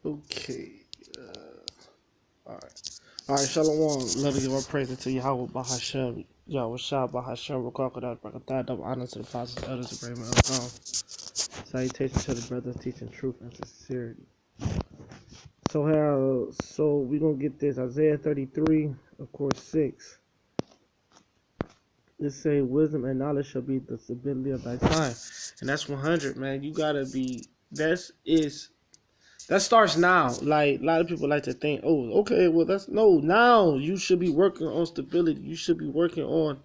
Okay. Alright. Alright, Shalom. Let us give our praise to Yahweh Bahashem. Yahweh Shah Bahashem. Rakakodat Brakatad. Double honor to the apostles, elders, and brave men of God. Salutations to the brothers teaching truth and sincerity. So we're going to get this. Isaiah 33, of course, 6. It say, wisdom and knowledge shall be the stability of thy time. And that's 100, man. You got to be, that starts now. Like, a lot of people like to think, oh, okay, well, now you should be working on stability. You should be working on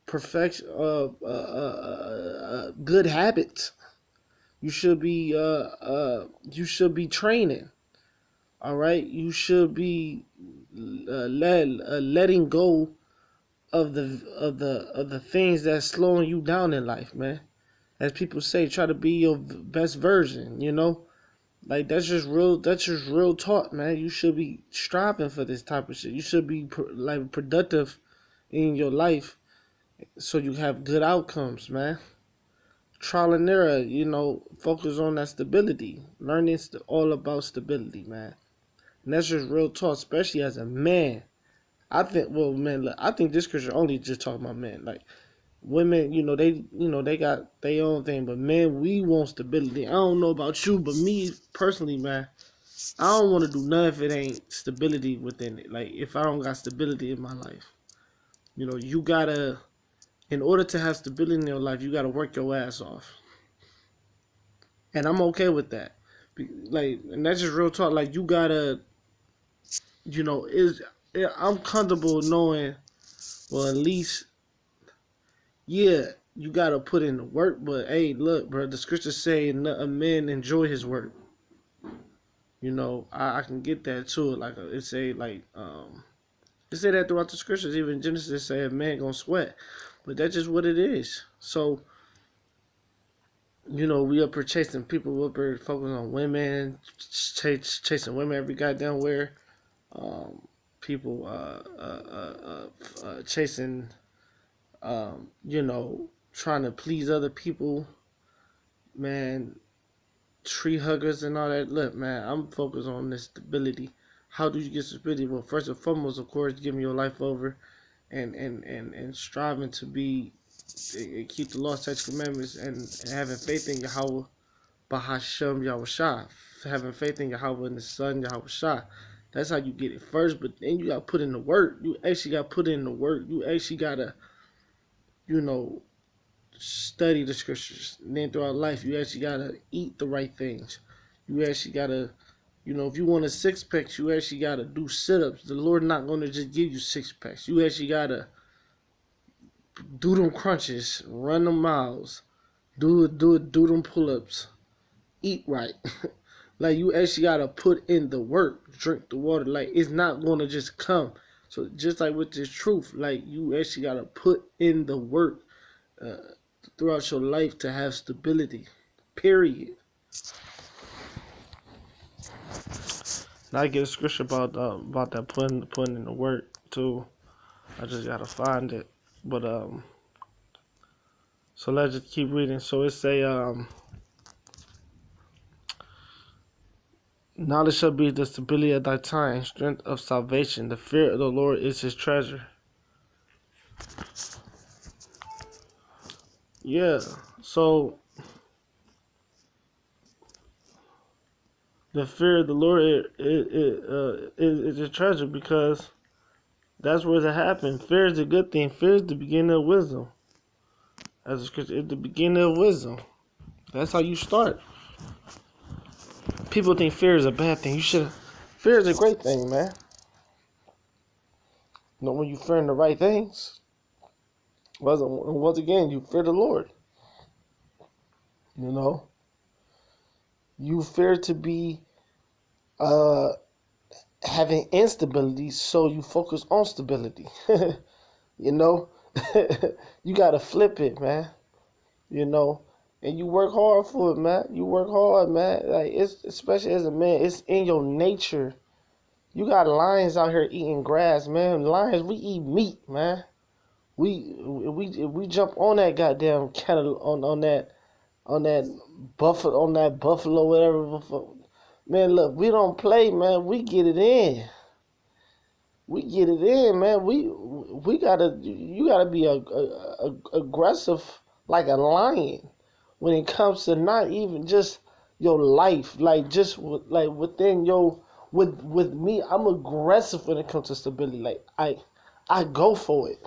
perfection, good habits. You should be training. All right, you should be letting go of the things that's slowing you down in life, man. As people say, try to be your best version. Like that's just real talk, man. You should be striving for this type of shit. You should be productive in your life, so you have good outcomes, man. Trial and error, focus on that stability. Learning all about stability, man. And that's just real talk, especially as a man. I think, well, man, look, I think this scripture only just talking about men. Like women, they got their own thing, but men, we want stability. I don't know about you, but me personally, man, I don't want to do nothing if it ain't stability within it. Like if I don't got stability in my life, you gotta, in order to have stability in your life, you gotta work your ass off, and I'm okay with that. And that's just real talk. Like you gotta, I'm comfortable knowing, well, at least, yeah, you gotta put in the work. But hey, look, bro, the scriptures say a man enjoy his work. I can get that too. Like it say that throughout the scriptures. Even Genesis say a man gonna sweat, but that's just what it is. So we up here chasing people. We up here focusing on women, chasing women every goddamn where. People chasing, trying to please other people, man. Tree huggers and all that. Look, man, I'm focused on this stability. How do you get stability? Well, first and foremost, of course, giving your life over and striving to be and keep the law, statutes, commandments, and having faith in Yahweh Bahashem Yahweh Shah. Having faith in Yahweh and the Son Yahweh Shah. That's how you get it first, but then you got to put in the work. You actually got to put in the work. You actually got to, study the scriptures. And then throughout life, you actually got to eat the right things. You actually got to, if you want a six-pack, you actually got to do sit-ups. The Lord not going to just give you six-packs. You actually got to do them crunches, run them miles, do them pull-ups, eat right. Like you actually gotta put in the work, drink the water. Like it's not gonna just come. So just like with this truth, like you actually gotta put in the work throughout your life to have stability. Period. Now I get a scripture about that putting in the work too. I just gotta find it. But so let's just keep reading. So it say knowledge shall be the stability of thy time, strength of salvation. The fear of the Lord is his treasure. Yeah, so the fear of the Lord is a treasure because that's where it happens. Fear is a good thing. Fear is the beginning of wisdom. As a scripture, it's the beginning of wisdom. That's how you start. People think fear is a bad thing. Fear is a great thing, man. When you fear the right things, once again, you fear the Lord. You fear to be having instability, so you focus on stability. You gotta flip it, man. And you work hard for it, man. You work hard, man. Like it's, especially as a man, it's in your nature. You got lions out here eating grass, man. Lions, we eat meat, man. We jump on that goddamn cattle on that buffalo, whatever. Man, look, we don't play, man. We get it in. We get it in, man. We gotta. You gotta be aggressive like a lion when it comes to not even just your life, like just like within your with me. I'm aggressive when it comes to stability. Like I go for it.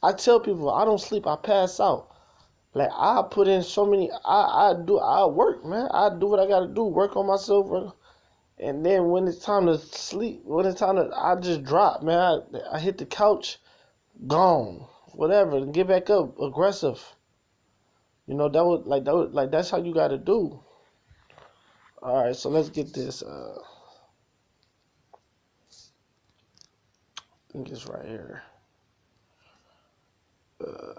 I tell people I don't sleep. I pass out. Like I put in so many. I work, man. I do what I gotta do. Work on myself. And then when it's time to sleep, when it's time to, I just drop, man. I hit the couch, gone, whatever, and get back up, aggressive. You know that's how you got to do. All right, so let's get this. I think it's right here. Uh,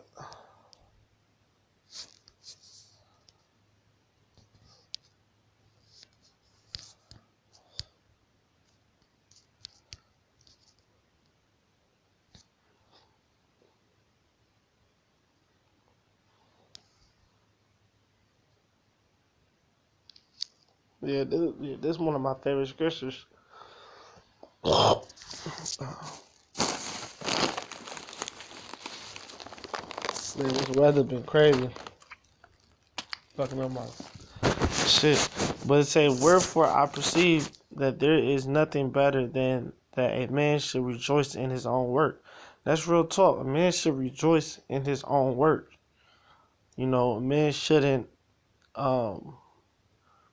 this is one of my favorite scriptures. Man, this weather been crazy, fucking up my shit. But it say, wherefore I perceive that there is nothing better than that a man should rejoice in his own work. That's real talk. A man should rejoice in his own work. You know, a man shouldn't um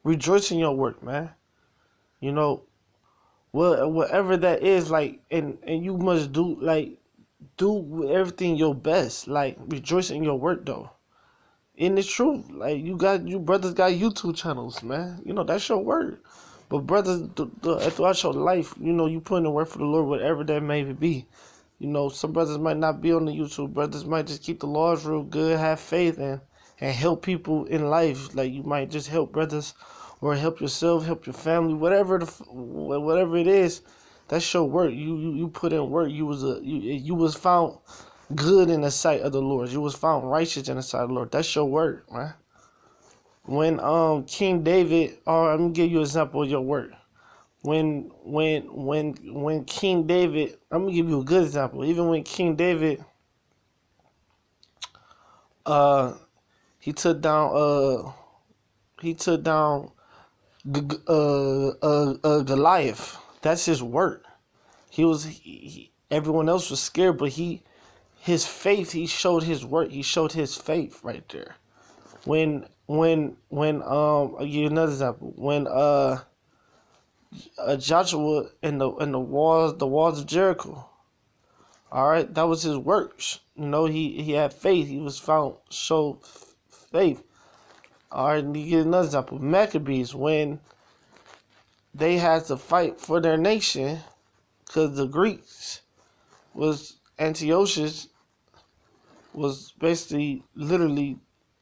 rejoice in your work, man. You know, well, whatever that is, like, and you must do everything your best. Like, rejoice in your work, though. And it's true. Like, you brothers got YouTube channels, man. You know, that's your work. But brothers, throughout your life, you know, you put in the work for the Lord, whatever that may be. You know, some brothers might not be on the YouTube. Brothers might just keep the laws real good, have faith, and help people in life. Like, you might just help brothers, or help yourself, help your family, whatever it is. That's your work. You put in work. You was found good in the sight of the Lord. You was found righteous in the sight of the Lord. That's your work, man. When King David, or let me give you an example of your work. When King David, I'm gonna give you a good example. Even when King David, uh, he took down, he took down, Goliath. That's his work. Everyone else was scared, but his faith. He showed his work. He showed his faith right there. I'll give you another example. When Joshua in the walls of Jericho. All right, that was his works. You know, he had faith. He was found show faith. All right, and you get another example. Maccabees, when they had to fight for their nation, because the Greeks was Antiochus was basically literally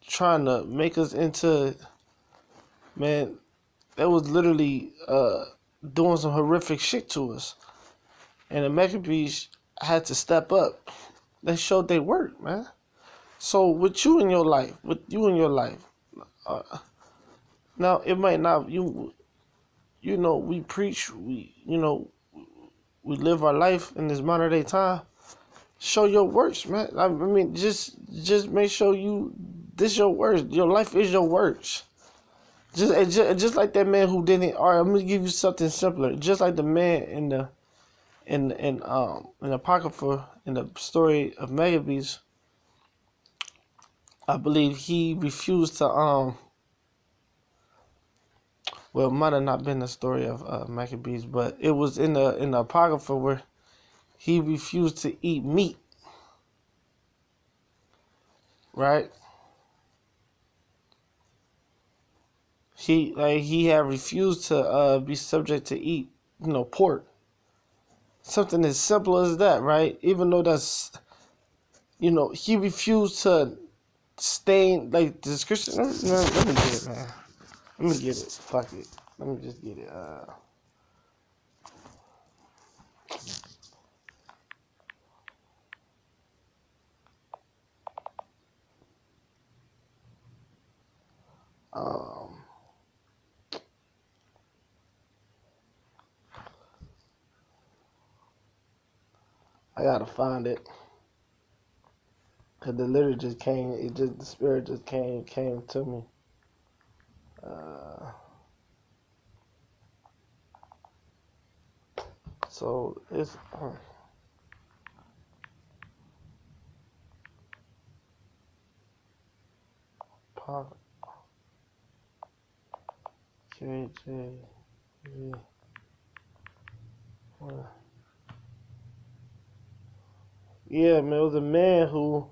trying to make us into, man. That was literally doing some horrific shit to us, and the Maccabees had to step up. They showed they work, man. So with you in your life, uh, now it might not you know we preach, we live our life in this modern day time. Show your works, man. I mean, just make sure this your works. Your life is your works. Just like that man who didn't. All right, I'm gonna give you something simpler. Just like the man in the apocrypha in the story of Maccabees, I believe he refused to well, it might have not been the story of Maccabees, but it was in the apocrypha where he refused to eat meat, right? He had refused to be subject to eat, pork. Something as simple as that, right? Even though that's, he refused to stain like the description. Let me get it, man. Let me get it. Fuck it. Let me just get it. Um, gotta find it. Cause the literally just came. The spirit just came to me. Uh, so it's Pop KJ. Yeah, man, it was a man who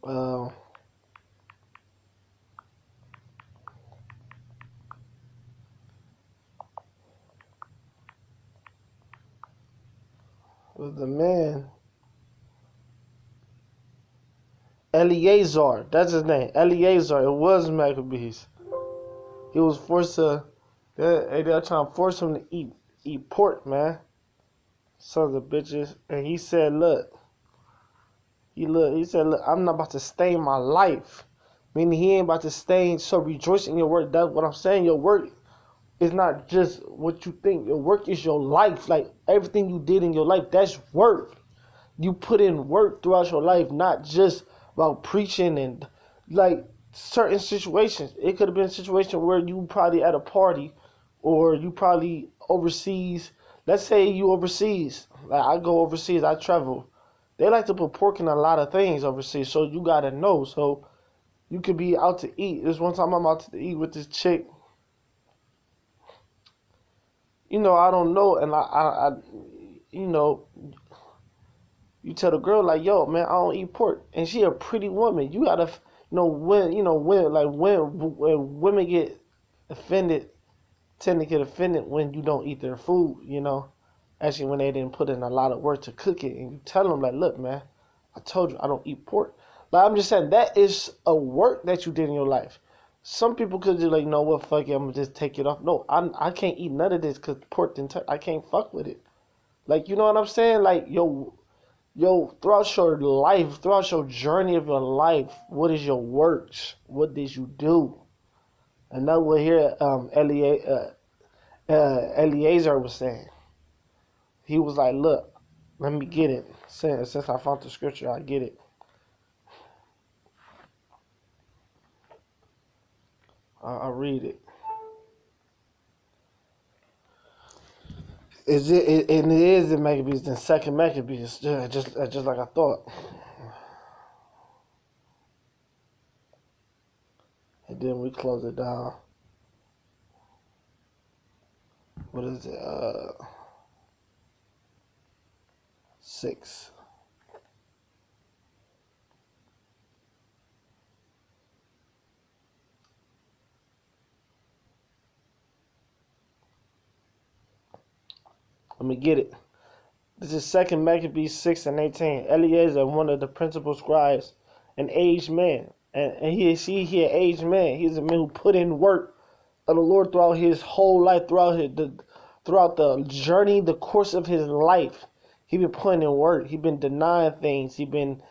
uh, was the man Eleazar. That's his name. Eleazar. It was Maccabees. He was forced to. They're trying to force him to eat pork, man. Sons of bitches. And he said, He said, look, I'm not about to stain my life. Meaning he ain't about to stain. So rejoice in your work. That's what I'm saying. Your work is not just what you think. Your work is your life. Like everything you did in your life, that's work. You put in work throughout your life, not just about preaching and like certain situations. It could have been a situation where you probably at a party or you probably overseas. Let's say you overseas. Like I go overseas, I travel. They like to put pork in a lot of things overseas, so you gotta know. So you could be out to eat. This one time I'm out to eat with this chick. I don't know, and you know, you tell the girl like, "Yo, man, I don't eat pork," and she a pretty woman. You gotta, when women get offended, tend to get offended when you don't eat their food. Actually, when they didn't put in a lot of work to cook it, and you tell them like, "Look, man, I told you I don't eat pork." Like I'm just saying that is a work that you did in your life. Some people could just like, "No, what, fuck it, I'm gonna just take it off." No, I can't eat none of this because pork didn't. I can't fuck with it. Like you know what I'm saying? Like throughout your life, throughout your journey of your life, what is your works? What did you do? And that what here Eleazar was saying. He was like, look, let me get it. Since I found the scripture, I get it. I'll read it. And it is in Maccabees, the second Maccabees, just like I thought. And then we close it down. What is it? 6. Let me get it. This is second Maccabees 6:18. Eleazar, one of the principal scribes, an aged man. And he an aged man. He's a man who put in work of the Lord throughout his whole life, throughout the journey, the course of his life. He been putting in work. He been denying things. He been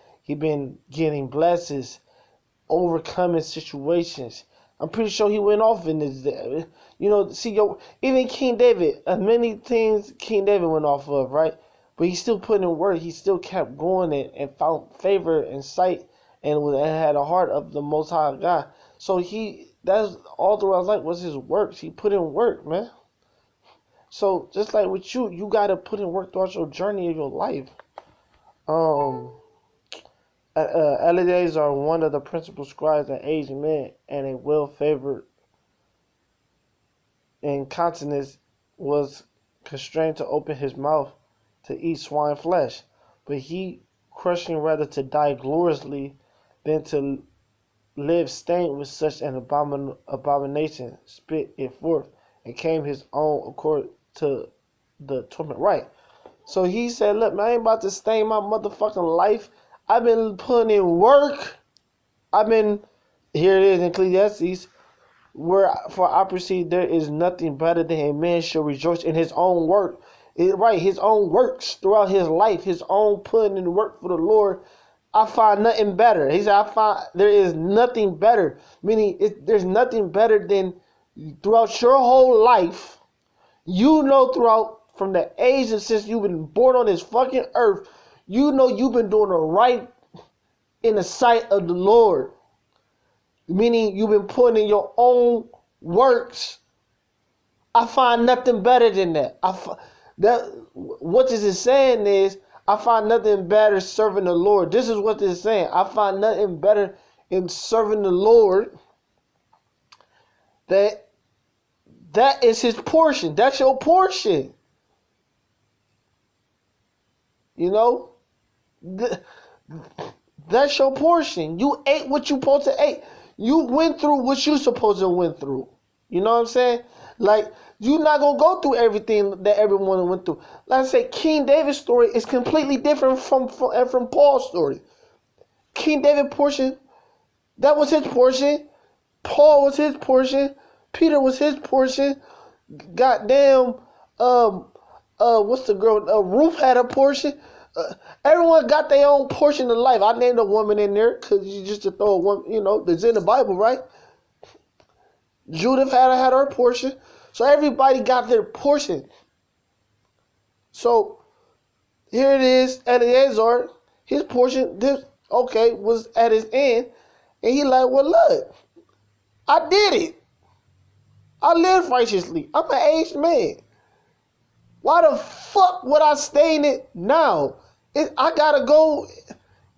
getting blessings, overcoming situations. I'm pretty sure he went off in this. Even King David, many things King David went off of, right? But he still put in work. He still kept going and found favor and sight and had a heart of the Most High God. So that's all throughout his life was his works. He put in work, man. So just like with you gotta put in work throughout your journey of your life. Eleazar, one of the principal scribes, an aged man and a well-favored in countenance, was constrained to open his mouth to eat swine flesh, but he, crushing rather to die gloriously than to live stained with such an abomination, spit it forth, and came his own accord to the torment. Right. So he said, look, man, I ain't about to stain my motherfucking life. I've been putting in work. Here it is in Ecclesiastes, where for I perceive there is nothing better than a man shall rejoice in his own work. His own works throughout his life, his own putting in work for the Lord. I find nothing better. He said, I find there is nothing better. Meaning, there's nothing better than throughout your whole life, You know throughout from the age of since you've been born on this fucking earth, you know you've been doing the right in the sight of the Lord. Meaning you've been putting in your own works. I find nothing better than that. What this is saying is, I find nothing better serving the Lord. This is what this is saying. I find nothing better in serving the Lord. That is his portion. That's your portion. You know? That's your portion. You ate what you supposed to eat. You went through what you supposed to went through. You know what I'm saying? Like, you're not going to go through everything that everyone went through. Like I say, King David's story is completely different from Paul's story. King David's portion, that was his portion. Paul was his portion. Peter was his portion. Goddamn, what's the girl? Ruth had a portion. Everyone got their own portion of life. I named a woman in there because you just to throw one, you know, that's in the Bible, right? Judith had her portion. So everybody got their portion. So here it is, Eleazar, his portion, was at his end. And he like, well, look, I did it. I lived righteously. I'm an aged man. Why the fuck would I stay in it now? I gotta go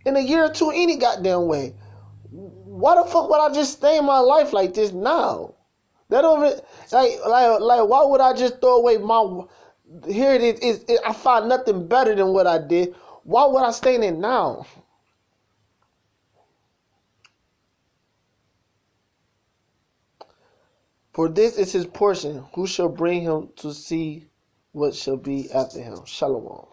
in a year or two any goddamn way. Why the fuck would I just stay in my life like this now? That don't like why would I just throw away my? Here it is. I find nothing better than what I did. Why would I stay in it now? For this is his portion. Who shall bring him to see what shall be after him? Shalom.